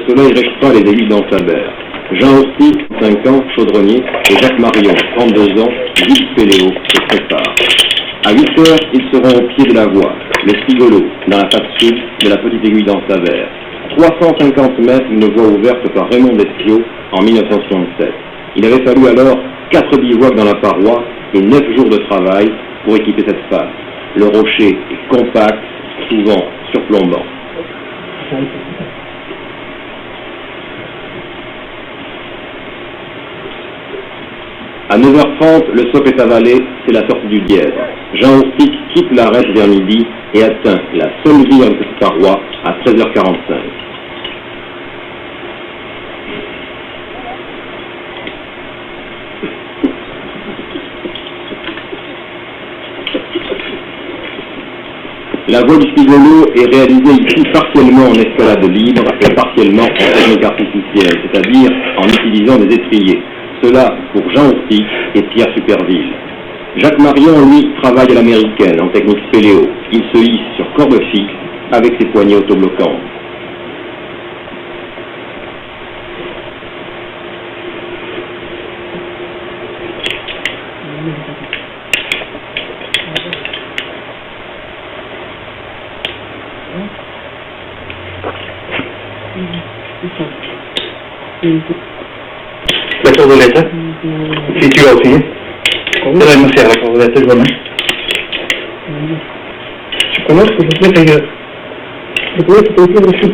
soleil restera les aiguilles dans sa berre. Jean Hosty, 5 ans, chaudronnier, et Jacques Marion, 32 ans, Gilles Péléo, se préparent. À 8 heures, ils seront au pied de la voie, le Spigolo, dans la face sud de la petite aiguille dans sa berre. 350 mètres d'une voie ouverte par Raymond Despiau en 1967. Il avait fallu alors 4 bivouacs dans la paroi et 9 jours de travail pour équiper cette face. Le rocher est compact, souvent surplombant. À 9h30, le socle est avalé, c'est la sortie du Dièvre. Jean Hosty quitte l'arête vers midi et atteint la seule ville de cette paroi à 13h45. La voie du Spigolo est réalisée ici partiellement en escalade libre et partiellement en technique artificielle, c'est-à-dire en utilisant des étriers. Cela pour Jean Hosty et Pierre Superville. Jacques Marion, lui, travaille à l'américaine en technique spéléo. Il se hisse sur corde fixe avec ses poignées autobloquantes. La cordoletta? Sì, ci va aussi. Dovremmo fare la cordoletta, giorno. Ci conosco, perché io... E poi si può dire su...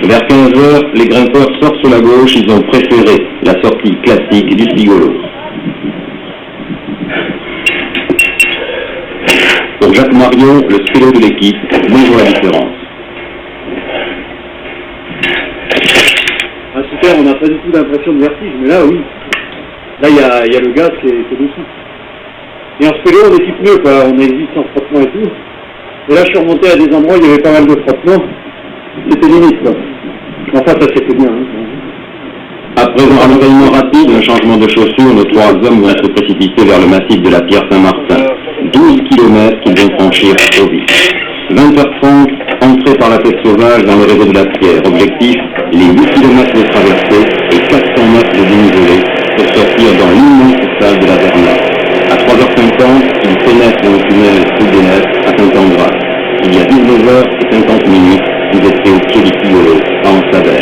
Vers 15h, les grimpeurs sortent sur la gauche, ils ont préféré la sortie classique du Spigolo. Pour Jacques Marion, le spéléo de l'équipe, mesure la différence. Ah super, on n'a pas du tout l'impression de vertige, mais là oui. Là il y a le gaz qui est dessous. Et en spéléo on est type pneu quoi, on existe sans frottement et tout. Et là je suis remonté à des endroits où il y avait pas mal de frottement. C'était limite quoi. Enfin ça c'était bien. Hein. Après un renouvellement rapide, un changement de chaussures, nos 3 hommes vont se précipiter vers le massif de la Pierre Saint-Martin. 12 km qu'ils vont franchir trop vite. 20h30, entrée par la tête sauvage dans le réseau de la Pierre. Objectif, les 8 km de traversée et 400 mètres de dénivelé pour sortir dans l'immense salle de la Verna. À 3h50, ils pénètrent dans le tunnel Route des Nefs à Saint-Ambroise. Il y a 19h50, vous étiez au pied du Spigolo, à Anse-la-Belle.